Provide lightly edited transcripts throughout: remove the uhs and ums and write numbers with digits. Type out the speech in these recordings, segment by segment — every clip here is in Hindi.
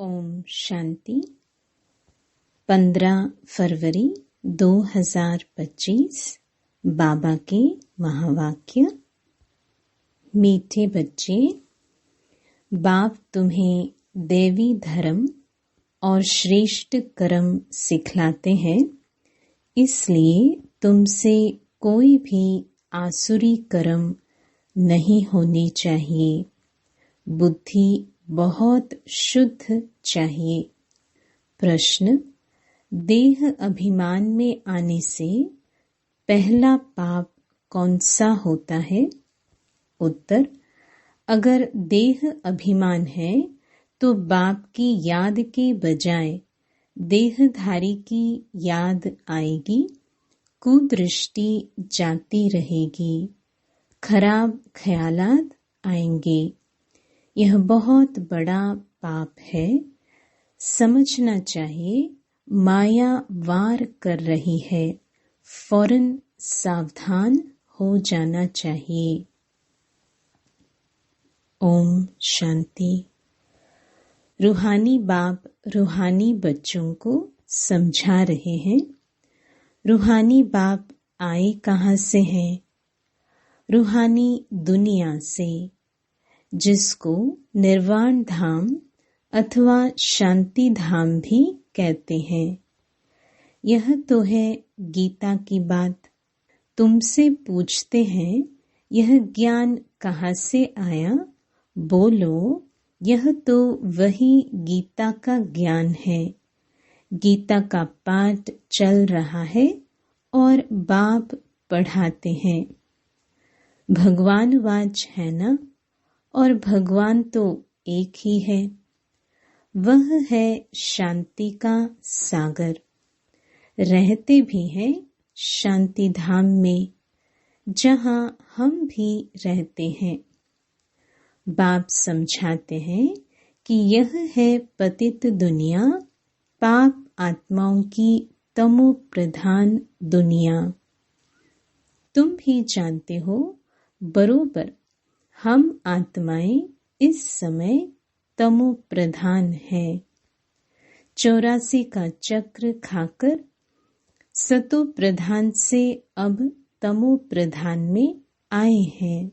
ओम शांति। 15 फरवरी 2025 बाबा के महावाक्य। मीठे बच्चे, बाप तुम्हें देवी धर्म और श्रेष्ठ कर्म सिखलाते हैं, इसलिए तुमसे कोई भी आसुरी कर्म नहीं होनी चाहिए। बुद्धि बहुत शुद्ध चाहिए। प्रश्न: देह अभिमान में आने से पहला पाप कौन सा होता है? उत्तर: अगर देह अभिमान है तो बाप की याद के बजाय देहधारी की याद आएगी, कुदृष्टि जाती रहेगी, खराब ख्यालात आएंगे। यह बहुत बड़ा पाप है। समझना चाहिए माया वार कर रही है, फौरन सावधान हो जाना चाहिए। ओम शांति। रूहानी बाप रूहानी बच्चों को समझा रहे हैं। रूहानी बाप आए कहाँ से हैं? रूहानी दुनिया से, जिसको निर्वाण धाम अथवा शांति धाम भी कहते हैं। यह तो है गीता की बात। तुमसे पूछते हैं यह ज्ञान कहाँ से आया? बोलो, यह तो वही गीता का ज्ञान है। गीता का पाठ चल रहा है और बाप पढ़ाते हैं। भगवान वाच है ना, और भगवान तो एक ही है। वह है शांति का सागर। रहते भी हैं शांति धाम में, जहाँ हम भी रहते हैं। बाप समझाते हैं कि यह है पतित दुनिया, पाप आत्माओं की तमो प्रधान दुनिया। तुम भी जानते हो बरोबर, हम आत्माएं इस समय तमो प्रधान है। 84 का चक्र खाकर सतो प्रधान से अब तमो प्रधान में आए हैं।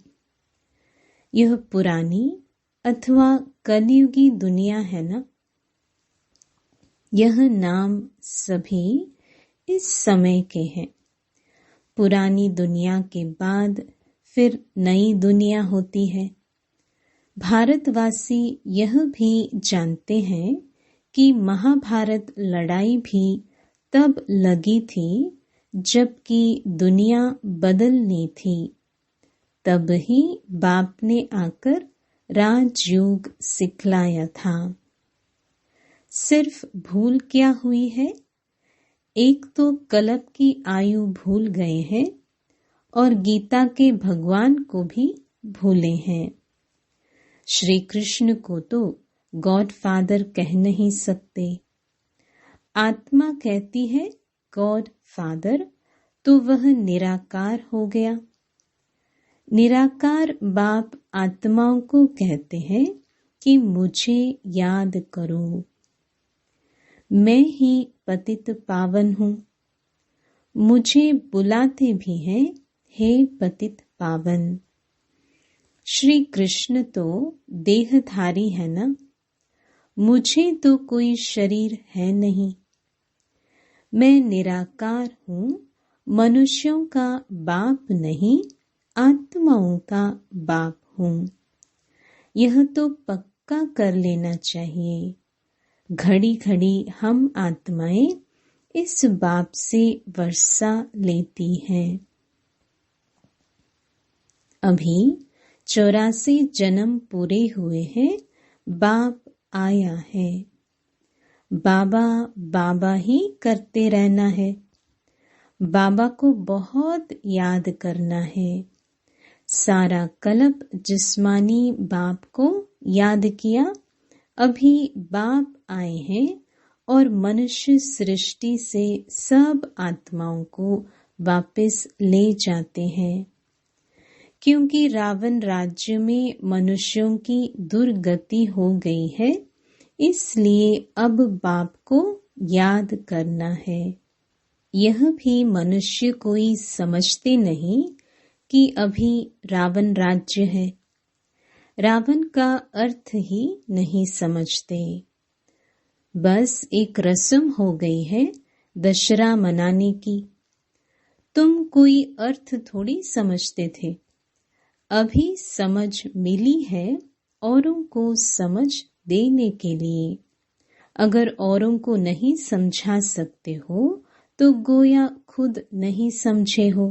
यह पुरानी अथवा कलयुगी दुनिया है ना। यह नाम सभी इस समय के हैं। पुरानी दुनिया के बाद फिर नई दुनिया होती है। भारतवासी यह भी जानते हैं कि महाभारत लड़ाई भी तब लगी थी जबकि दुनिया बदलनी थी। तब ही बाप ने आकर राजयोग सिखलाया था। सिर्फ भूल क्या हुई है? एक तो कल्प की आयु भूल गए हैं और गीता के भगवान को भी भूले हैं। श्री कृष्ण को तो गॉड फादर कह नहीं सकते। आत्मा कहती है गॉड फादर, तो वह निराकार हो गया। निराकार बाप आत्माओं को कहते हैं कि मुझे याद करो। मैं ही पतित पावन हूँ। मुझे बुलाते भी हैं, हे पतित पावन। श्री कृष्ण तो देहधारी है ना। मुझे तो कोई शरीर है नहीं। मैं निराकार हूँ, मनुष्यों का बाप नहीं, आत्माओं का बाप हूँ। यह तो पक्का कर लेना चाहिए। घड़ी घड़ी हम आत्माएं इस बाप से वर्षा लेती हैं। अभी 84 जन्म पूरे हुए हैं, बाप आया है। बाबा बाबा ही करते रहना है। बाबा को बहुत याद करना है। सारा कल्प जिस्मानी बाप को याद किया। अभी बाप आए हैं और मनुष्य सृष्टि से सब आत्माओं को वापस ले जाते हैं। क्योंकि रावण राज्य में मनुष्यों की दुर्गति हो गई है, इसलिए अब बाप को याद करना है। यह भी मनुष्य कोई समझते नहीं कि अभी रावण राज्य है। रावण का अर्थ ही नहीं समझते। बस एक रस्म हो गई है दशहरा मनाने की। तुम कोई अर्थ थोड़ी समझते थे। अभी समझ मिली है औरों को समझ देने के लिए। अगर औरों को नहीं समझा सकते हो तो गोया खुद नहीं समझे हो।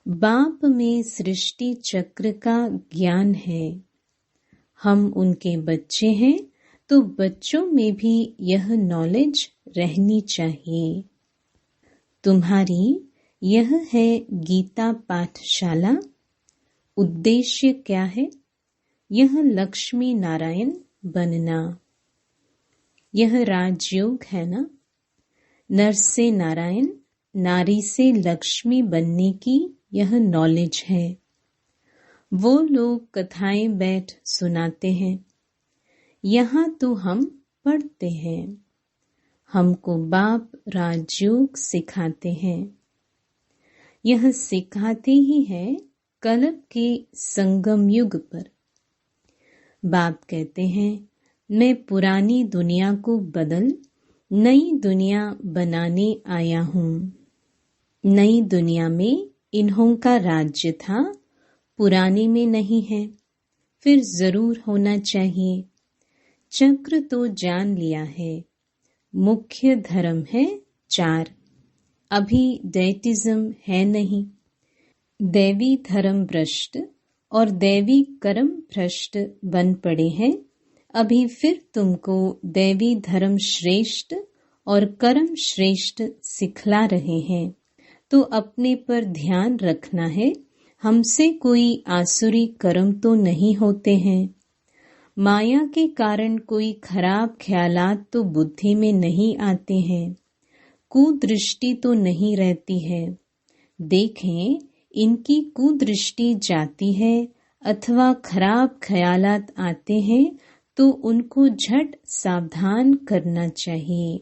बाप में सृष्टि चक्र का ज्ञान है। हम उनके बच्चे हैं तो बच्चों में भी यह नॉलेज रहनी चाहिए। तुम्हारी यह है गीता पाठशाला। उद्देश्य क्या है? यह लक्ष्मी नारायण बनना। यह राजयोग है ना। नर से नारायण, नारी से लक्ष्मी बनने की यह नॉलेज है। वो लोग कथाएं बैठ सुनाते हैं। यहाँ तो हम पढ़ते हैं। हमको बाप राजयोग सिखाते हैं। यह सिखाते ही है कलप के संगम युग पर। बाप कहते हैं, मैं पुरानी दुनिया को बदल नई दुनिया बनाने आया हूँ। नई दुनिया में इन्हों का राज्य था, पुराने में नहीं है। फिर जरूर होना चाहिए। चक्र तो जान लिया है। मुख्य धर्म है 4। अभी दैटिज्म है नहीं। दैवी धर्म भ्रष्ट और दैवी कर्म भ्रष्ट बन पड़े हैं। अभी फिर तुमको दैवी धर्म श्रेष्ठ और कर्म श्रेष्ठ सिखला रहे हैं। तो अपने पर ध्यान रखना है। हमसे कोई आसुरी कर्म तो नहीं होते हैं। माया के कारण कोई खराब ख्यालात तो बुद्धि में नहीं आते हैं। कुदृष्टि तो नहीं रहती है। देखें, इनकी कुदृष्टि जाती है अथवा खराब ख्यालात आते हैं तो उनको झट सावधान करना चाहिए।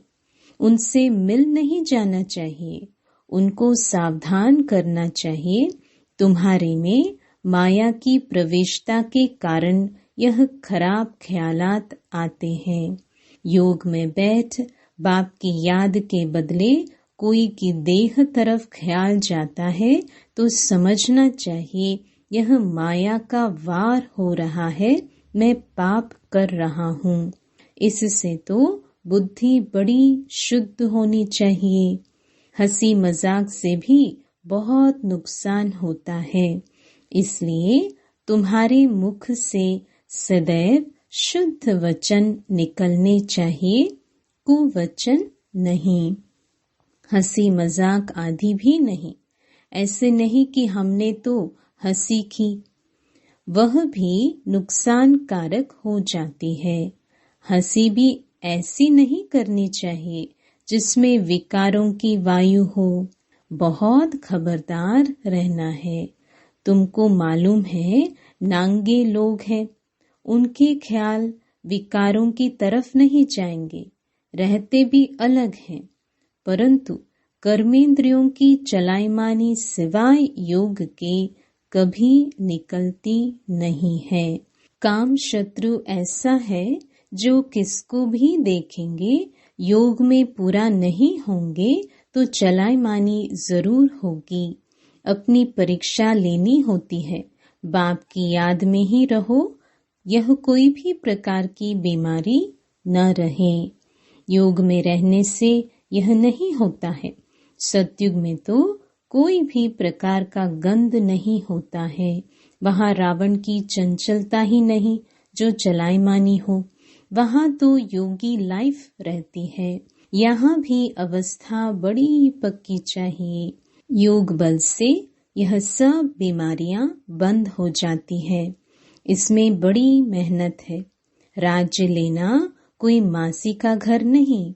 उनसे मिल नहीं जाना चाहिए। उनको सावधान करना चाहिए। तुम्हारे में माया की प्रवेशता के कारण यह खराब ख्यालात आते हैं। योग में बैठ बाप की याद के बदले कोई की देह तरफ ख्याल जाता है तो समझना चाहिए यह माया का वार हो रहा है। मैं पाप कर रहा हूँ। इससे तो बुद्धि बड़ी शुद्ध होनी चाहिए। हंसी मजाक से भी बहुत नुकसान होता है। इसलिए तुम्हारे मुख से सदैव शुद्ध वचन निकलने चाहिए, कुवचन नहीं। हंसी मजाक आदि भी नहीं। ऐसे नहीं कि हमने तो हंसी की, वह भी नुकसान कारक हो जाती है। हंसी भी ऐसी नहीं करनी चाहिए जिसमें विकारों की वायु हो। बहुत खबरदार रहना है। तुमको मालूम है नांगे लोग हैं, उनके ख्याल विकारों की तरफ नहीं जाएंगे। रहते भी अलग हैं, परंतु कर्मेंद्रियों की चलायमानी सिवाय योग के कभी निकलती नहीं है। काम शत्रु ऐसा है जो किसको भी देखेंगे योग में पूरा नहीं होंगे तो चलायमानी जरूर होगी। अपनी परीक्षा लेनी होती है। बाप की याद में ही रहो। यह कोई भी प्रकार की बीमारी न रहे। योग में रहने से यह नहीं होता है। सतयुग में तो कोई भी प्रकार का गंध नहीं होता है। वहाँ रावण की चंचलता ही नहीं जो चलायमानी हो। वहाँ तो योगी लाइफ रहती है। यहाँ भी अवस्था बड़ी पक्की चाहिए। योग बल से यह सब बीमारियां बंद हो जाती है। इसमें बड़ी मेहनत है। राज्य लेना कोई मासी का घर नहीं।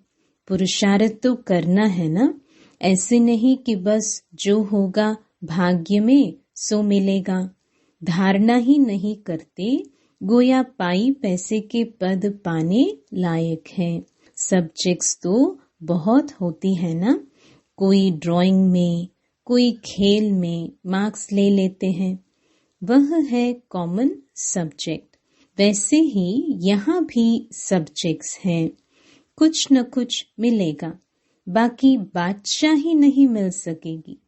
पुरुषार्थ तो करना है ना। ऐसे नहीं कि बस जो होगा भाग्य में सो मिलेगा। धारणा ही नहीं करते गोया पाई पैसे के पद पाने लायक है। सब्जेक्ट्स तो बहुत होती है ना, कोई ड्राइंग में, कोई खेल में मार्क्स ले लेते हैं, वह है कॉमन सब्जेक्ट। वैसे ही यहाँ भी सब्जेक्ट्स हैं, कुछ न कुछ मिलेगा, बाकी बादशाही नहीं मिल सकेगी।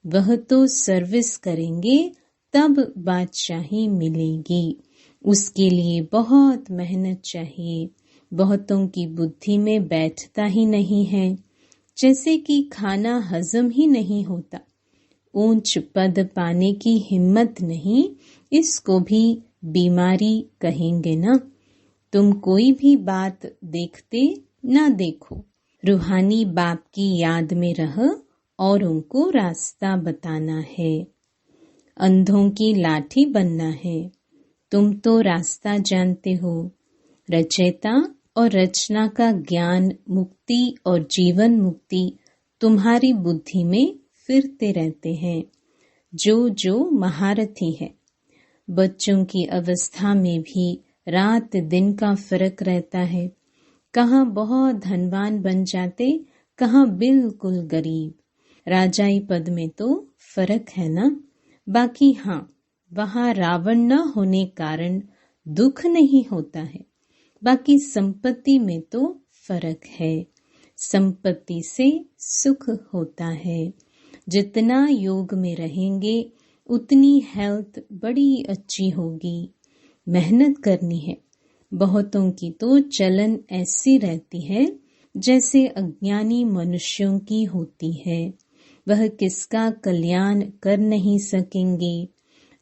वह तो सर्विस करेंगे तब बादशाही मिलेगी। उसके लिए बहुत मेहनत चाहिए, बहुतों की बुद्धि में बैठता ही नहीं है, जैसे कि खाना हजम ही नहीं होता। ऊंच पद पाने की हिम्मत नहीं, इसको भी बीमारी कहेंगे ना। तुम कोई भी बात देखते ना देखो, रूहानी बाप की याद में रह और उनको रास्ता बताना है। अंधों की लाठी बनना है। तुम तो रास्ता जानते हो। रचयिता और रचना का ज्ञान, मुक्ति और जीवन मुक्ति तुम्हारी बुद्धि में फिरते रहते हैं, जो जो महारथी है। बच्चों की अवस्था में भी रात दिन का फर्क रहता है। कहाँ बहुत धनवान बन जाते, कहाँ बिल्कुल गरीब। राजाई पद में तो फर्क है ना। बाकी हाँ, वहाँ रावण न होने कारण दुख नहीं होता है। बाकी संपत्ति में तो फर्क है। संपत्ति से सुख होता है। जितना योग में रहेंगे उतनी हेल्थ बड़ी अच्छी होगी। मेहनत करनी है। बहुतों की तो चलन ऐसी रहती है जैसे अज्ञानी मनुष्यों की होती है। वह किसका कल्याण कर नहीं सकेंगे।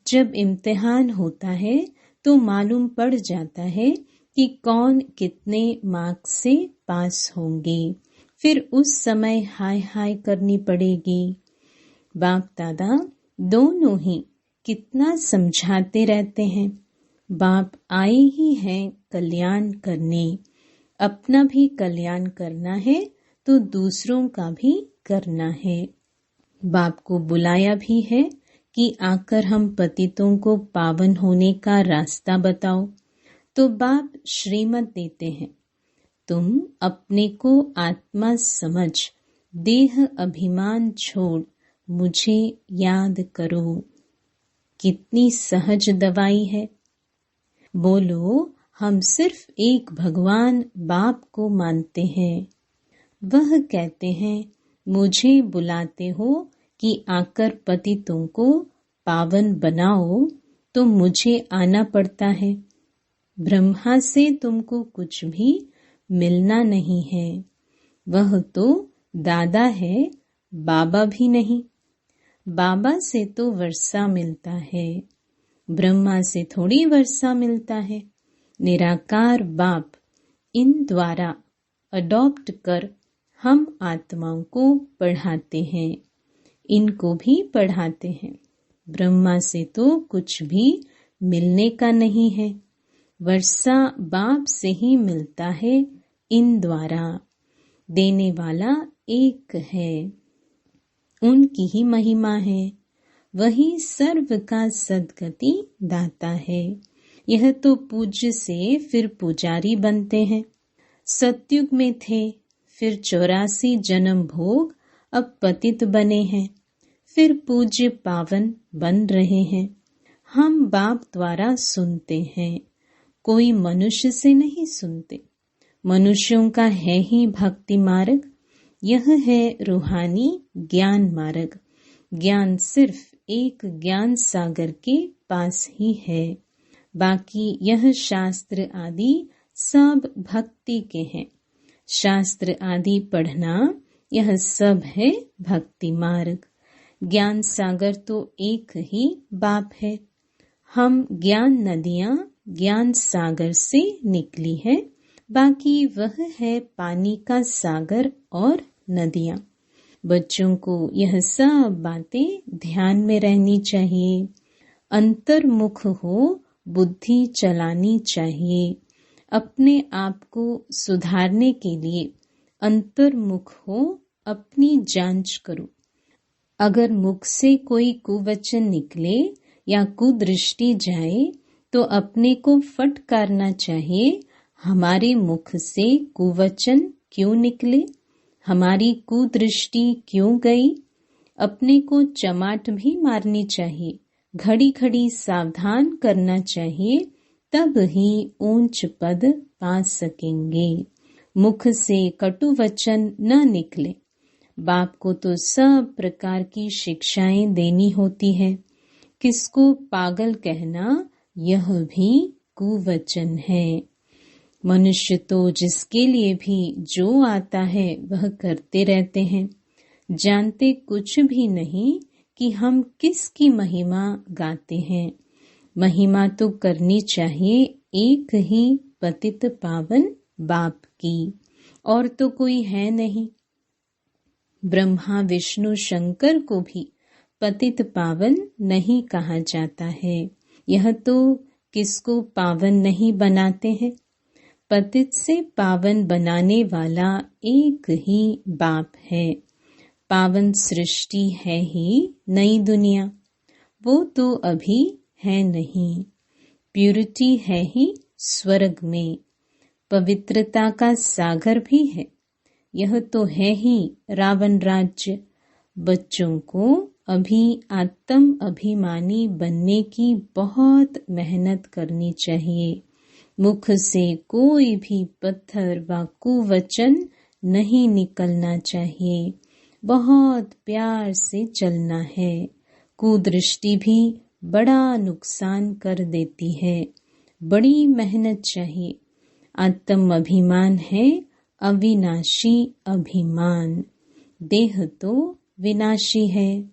जब इम्तिहान होता है तो मालूम पड़ जाता है कि कौन कितने मार्क्स से पास होंगे। फिर उस समय हाय हाय करनी पड़ेगी। बाप दादा दोनों ही कितना समझाते रहते हैं। बाप आए ही हैं कल्याण करने। अपना भी कल्याण करना है तो दूसरों का भी करना है। बाप को बुलाया भी है कि आकर हम पतितों को पावन होने का रास्ता बताओ। तो बाप श्रीमत देते हैं, तुम अपने को आत्मा समझ देह अभिमान छोड़ मुझे याद करो। कितनी सहज दवाई है। बोलो, हम सिर्फ एक भगवान बाप को मानते हैं। वह कहते हैं, मुझे बुलाते हो कि आकर पतितों को पावन बनाओ, तो मुझे आना पड़ता है। ब्रह्मा से तुमको कुछ भी मिलना नहीं है। वह तो दादा है, बाबा भी नहीं। बाबा से तो वर्षा मिलता है, ब्रह्मा से थोड़ी वर्षा मिलता है। निराकार बाप इन द्वारा अडॉप्ट कर हम आत्माओं को पढ़ाते हैं, इनको भी पढ़ाते हैं। ब्रह्मा से तो कुछ भी मिलने का नहीं है। वर्षा बाप से ही मिलता है। इन द्वारा देने वाला एक है, उनकी ही महिमा है। वही सर्व का सद्गति दाता है। यह तो पूज्य से फिर पुजारी बनते हैं। सतयुग में थे, फिर 84 जन्म भोग, अब पतित बने हैं, फिर पूज्य पावन बन रहे हैं। हम बाप द्वारा सुनते हैं, कोई मनुष्य से नहीं सुनते। मनुष्यों का है ही भक्ति मार्ग, यह है रूहानी ज्ञान मार्ग। ज्ञान सिर्फ एक ज्ञान सागर के पास ही है। बाकी यह शास्त्र आदि सब भक्ति के हैं। शास्त्र आदि पढ़ना यह सब है भक्ति मार्ग। ज्ञान सागर तो एक ही बाप है। हम ज्ञान नदियां ज्ञान सागर से निकली है। बाकी वह है पानी का सागर और नदियां। बच्चों को यह सब बातें ध्यान में रहनी चाहिए। अंतर्मुख हो बुद्धि चलानी चाहिए। अपने आप को सुधारने के लिए अंतर्मुख हो, अपनी जांच करो। अगर मुख से कोई कुवचन निकले या कुदृष्टि जाए तो अपने को फटकारना चाहिए, हमारे मुख से कुवचन क्यों निकले, हमारी कुदृष्टि क्यों गई। अपने को चमाट भी मारनी चाहिए, घड़ी घड़ी सावधान करना चाहिए, तब ही ऊंच पद पा सकेंगे। मुख से कटु वचन न निकले। बाप को तो सब प्रकार की शिक्षाएं देनी होती है। किसको पागल कहना यह भी कुवचन है। मनुष्य तो जिसके लिए भी जो आता है वह करते रहते हैं, जानते कुछ भी नहीं कि हम किसकी महिमा गाते हैं। महिमा तो करनी चाहिए एक ही पतित पावन बाप की, और तो कोई है नहीं। ब्रह्मा विष्णु शंकर को भी पतित पावन नहीं कहा जाता है। यह तो किसको पावन नहीं बनाते हैं। पतित से पावन बनाने वाला एक ही बाप है। पावन सृष्टि है ही नई दुनिया, वो तो अभी है नहीं। प्यूरिटी है ही स्वर्ग में, पवित्रता का सागर भी है। यह तो है ही रावण राज्य। बच्चों को अभी आत्म अभिमानी बनने की बहुत मेहनत करनी चाहिए। मुख से कोई भी पत्थर व कुवचन नहीं निकलना चाहिए। बहुत प्यार से चलना है। कुदृष्टि भी बड़ा नुकसान कर देती है। बड़ी मेहनत चाहिए। आत्म अभिमान है अविनाशी अभिमान। देह तो विनाशी है।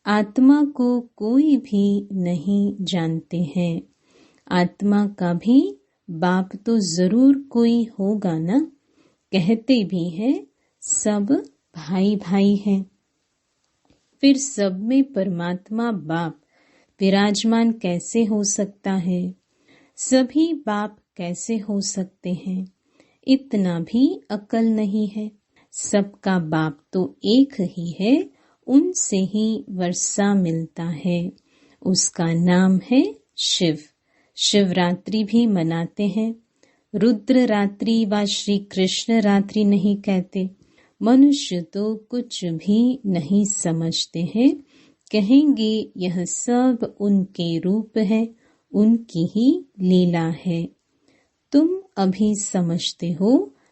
आत्मा को कोई भी नहीं जानते हैं। आत्मा का भी बाप तो जरूर कोई होगा ना। कहते भी हैं सब भाई भाई हैं। फिर सब में परमात्मा बाप विराजमान कैसे हो सकता है। सभी बाप कैसे हो सकते हैं, इतना भी अकल नहीं है। सबका बाप तो एक ही है, उनसे ही वर्षा मिलता है। उसका नाम है शिव। शिवरात्रि भी मनाते हैं। रुद्र रात्रि व श्री कृष्ण रात्रि नहीं कहते। मनुष्य तो कुछ भी नहीं समझते हैं। कहेंगे यह सब उनके रूप है, उनकी ही लीला है। तुम अभी समझते हो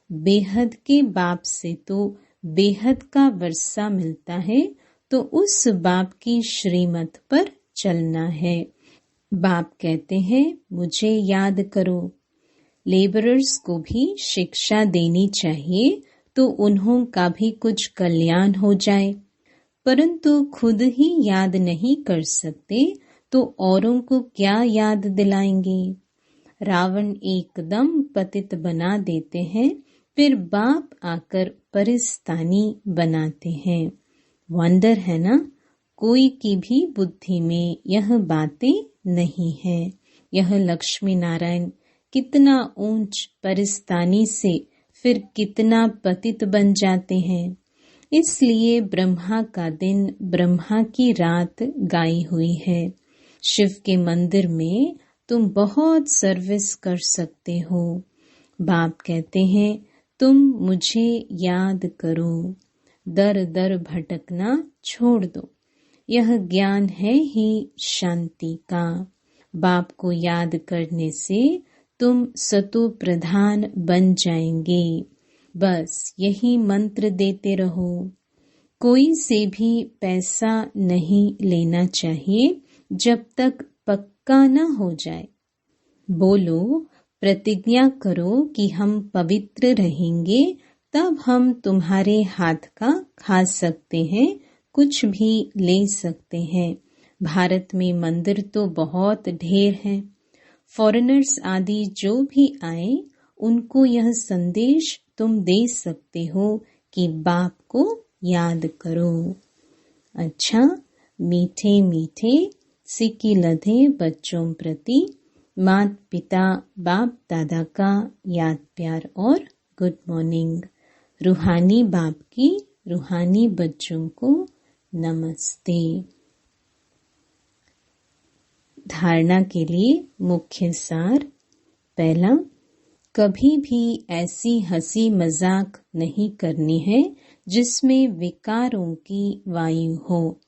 बेहद के बाप से तो बेहद का वर्षा मिलता है, तो उस बाप की श्रीमत पर चलना है। बाप कहते हैं मुझे याद करो। लेबरर्स को भी शिक्षा देनी चाहिए तो उन्हों का भी कुछ कल्याण हो जाए, परंतु खुद ही याद नहीं कर सकते तो औरों को क्या याद दिलाएंगे। रावण एकदम पतित बना देते हैं, फिर बाप आकर परिस्तानी बनाते हैं। वंडर है ना, कोई की भी बुद्धि में यह बातें नहीं है। यह लक्ष्मी नारायण कितना ऊंच परिस्तानी से फिर कितना पतित बन जाते हैं। इसलिए ब्रह्मा का दिन ब्रह्मा की रात गाई हुई है। शिव के मंदिर में तुम बहुत सर्विस कर सकते हो। बाप कहते हैं तुम मुझे याद करो। दर दर भटकना छोड़ दो। यह ज्ञान है ही शांति का। बाप को याद करने से तुम सतो प्रधान बन जाएंगे। बस यही मंत्र देते रहो। कोई से भी पैसा नहीं लेना चाहिए जब तक पक्का न हो जाए। बोलो, प्रतिज्ञा करो कि हम पवित्र रहेंगे, तब हम तुम्हारे हाथ का खा सकते हैं, कुछ भी ले सकते हैं। भारत में मंदिर तो बहुत ढेर हैं। फॉरेनर्स आदि जो भी आए उनको यह संदेश तुम दे सकते हो कि बाप को याद करो। अच्छा, मीठे मीठे सिक्की लधे बच्चों प्रति माता पिता बाप दादा का याद प्यार और गुड मॉर्निंग। रूहानी बाप की रूहानी बच्चों को नमस्ते। धारणा के लिए मुख्य सार। पहला, कभी भी ऐसी हंसी मजाक नहीं करनी है जिसमें विकारों की वायु हो।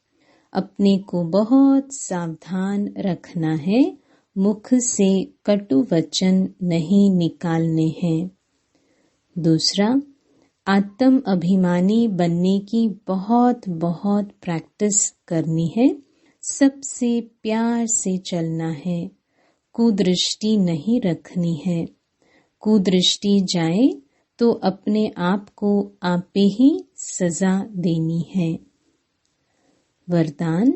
अपने को बहुत सावधान रखना है, मुख से कटु वचन नहीं निकालने हैं। दूसरा, आत्म अभिमानी बनने की बहुत बहुत प्रैक्टिस करनी है। सबसे प्यार से चलना है, कुदृष्टि नहीं रखनी है। कुदृष्टि जाए तो अपने आप को आपे ही सजा देनी है। वरदान,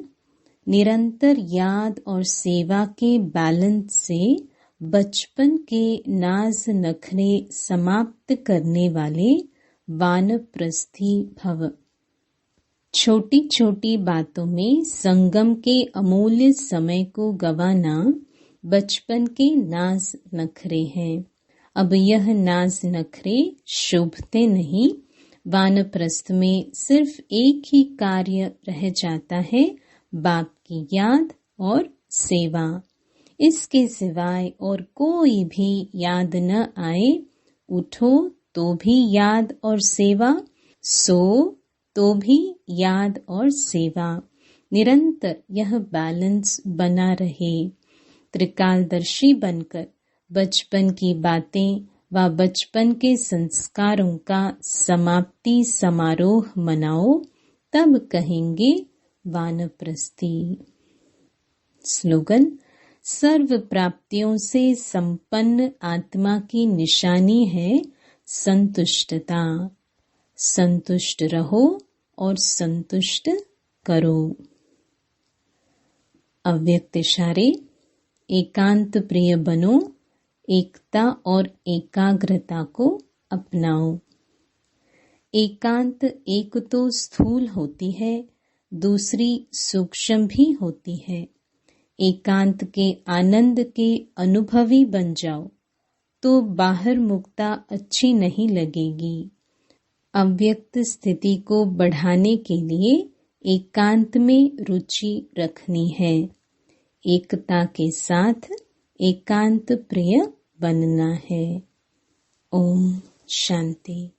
निरंतर याद और सेवा के बैलेंस से बचपन के नाज नखरे समाप्त करने वाले वानप्रस्थी भव। छोटी छोटी बातों में संगम के अमूल्य समय को गंवाना बचपन के नाज नखरे हैं। अब यह नाज नखरे शोभते नहीं। वानप्रस्थ में सिर्फ एक ही कार्य रह जाता है, बाप की याद और सेवा। इसके सिवाय और कोई भी याद न आए। उठो तो भी याद और सेवा, सो तो भी याद और सेवा। निरंतर यह बैलेंस बना रहे। त्रिकालदर्शी बनकर बचपन की बातें व बचपन के संस्कारों का समाप्ति समारोह मनाओ, तब कहेंगे वानप्रस्थी। स्लोगन, सर्व प्राप्तियों से संपन्न आत्मा की निशानी है संतुष्टता। संतुष्ट रहो और संतुष्ट करो। अव्यक्त इशारे, एकांत प्रिय बनो, एकता और एकाग्रता को अपनाओ। एकांत एक तो स्थूल होती है, दूसरी सूक्ष्म भी होती है। एकांत के आनंद के अनुभवी बन जाओ तो बाहर मुक्ता अच्छी नहीं लगेगी। अव्यक्त स्थिति को बढ़ाने के लिए एकांत में रुचि रखनी है। एकता के साथ एकांत प्रिय बनना है। ओम शांति।